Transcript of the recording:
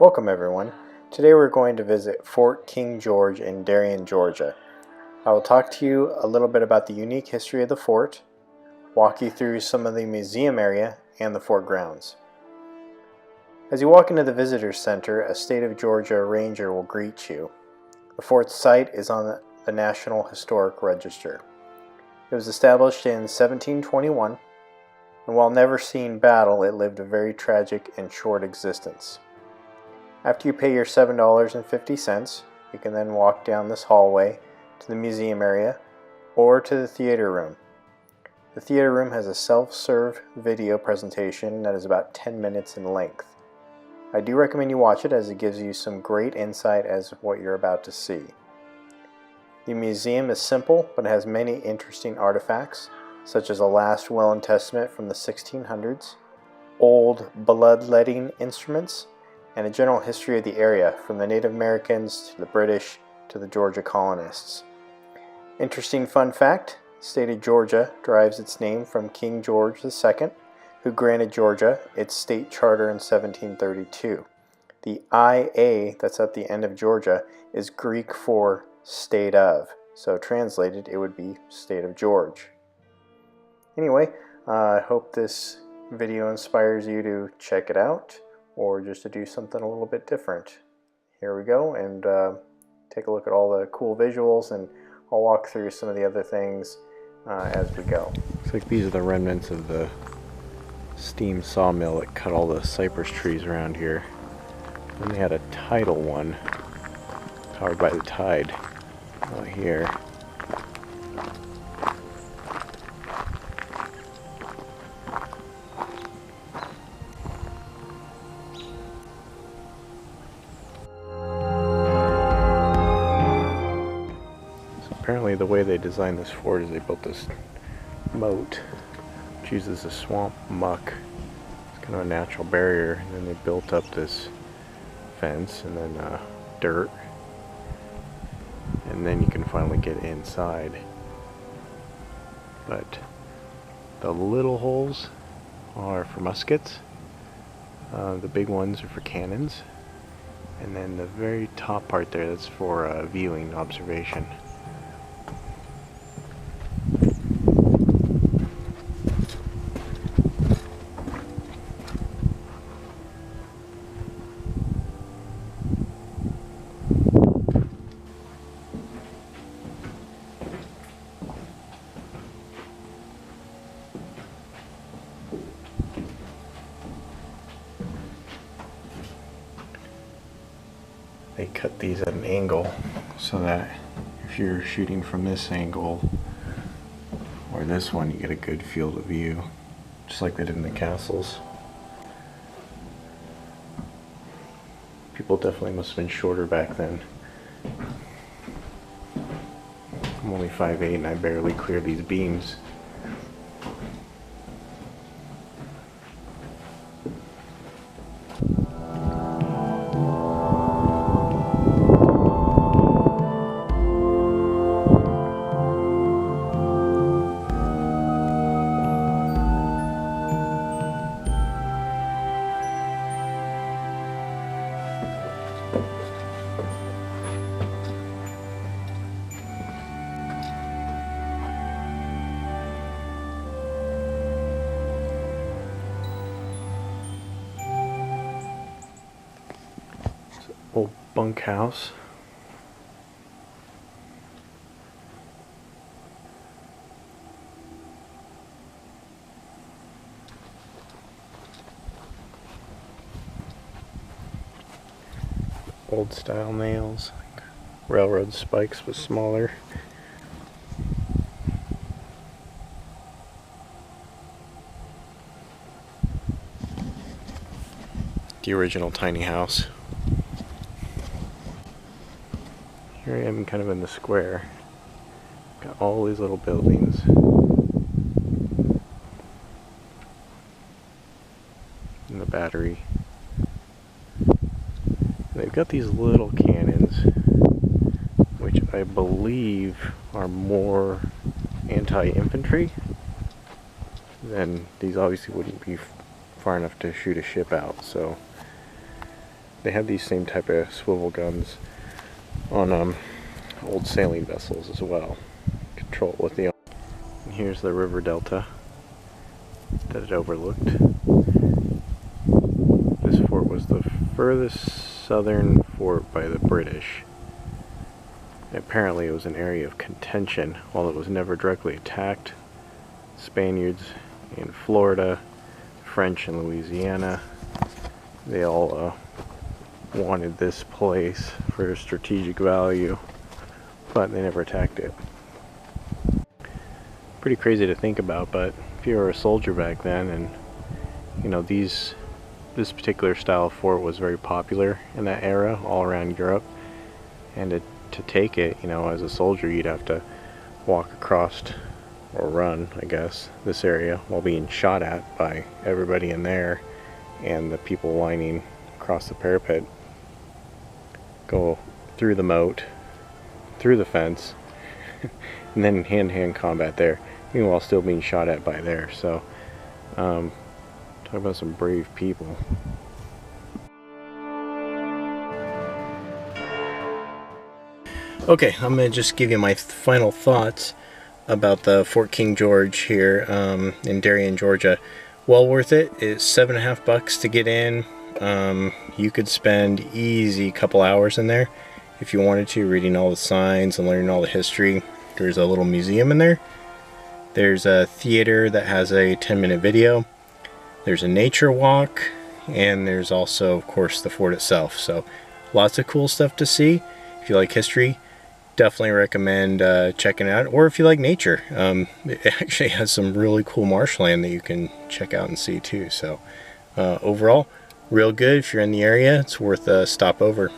Welcome everyone. Today we're going to visit Fort King George in Darien, Georgia. I will talk to you a little bit about the unique history of the fort, walk you through some of the museum area and the fort grounds. As you walk into the visitor center, a state of Georgia ranger will greet you. The fort's site is on the National Historic Register. It was established in 1721, and while never seeing battle, it lived a very tragic and short existence. After you pay your $7.50, you can then walk down this hallway to the museum area or to the theater room. The theater room has a self-serve video presentation that is about 10 minutes in length. I do recommend you watch it as it gives you some great insight as to what you're about to see. The museum is simple but has many interesting artifacts, such as a last will and testament from the 1600s, old bloodletting instruments, and a general history of the area from the Native Americans to the British to the Georgia colonists. Interesting fun fact, the state of Georgia derives its name from King George II, who granted Georgia its state charter in 1732. The IA that's at the end of Georgia is Greek for state of, so translated it would be state of George. Anyway, I hope this video inspires you to check it out, or just to do something a little bit different. Here we go, and take a look at all the cool visuals, and I'll walk through some of the other things as we go. Looks like these are the remnants of the steam sawmill that cut all the cypress trees around here. And they had a tidal one, powered by the tide, out here. Apparently the way they designed this fort is they built this moat which uses the swamp muck. It's kind of a natural barrier, and then they built up this fence and then dirt, and then you can finally get inside. But the little holes are for muskets, the big ones are for cannons, and then the very top part there, that's for viewing, observation. They cut these at an angle so that if you're shooting from this angle or this one, you get a good field of view, just like they did in the castles. People definitely must have been shorter back then. I'm only 5'8" and I barely clear these beams. Old bunkhouse. Old style nails, like railroad spikes but smaller. The original tiny house. Here I am kind of in the square. Got all these little buildings. And the battery. And they've got these little cannons, which I believe are more anti-infantry. Then these obviously wouldn't be far enough to shoot a ship out, so they have these same type of swivel guns on old sailing vessels as well. Control it with the. And here's the river delta that it overlooked. This fort was the furthest southern fort by the British. Apparently it was an area of contention. While it was never directly attacked, Spaniards in Florida, French in Louisiana, they all wanted this place for strategic value, but they never attacked it. Pretty crazy to think about, but if you were a soldier back then, and you know, this particular style of fort was very popular in that era all around Europe, and to take it, you know, as a soldier, you'd have to walk across, or run, I guess, this area while being shot at by everybody in there, and the people lining across the parapet go through the moat, through the fence, and then hand-to-hand combat there, meanwhile still being shot at by there. So talk about some brave people. Okay, I'm going to just give you my final thoughts about the Fort King George here in Darien, Georgia. Well worth it. It's $7.50 to get in. You could spend easy couple hours in there if you wanted to, reading all the signs and learning all the history. There's a little museum in there. There's a theater that has a 10-minute video. There's a nature walk, and there's also, of course, the fort itself. So lots of cool stuff to see. If you like history, definitely recommend checking it out. Or if you like nature, it actually has some really cool marshland that you can check out and see too. So overall, real good. If you're in the area, it's worth a stop over.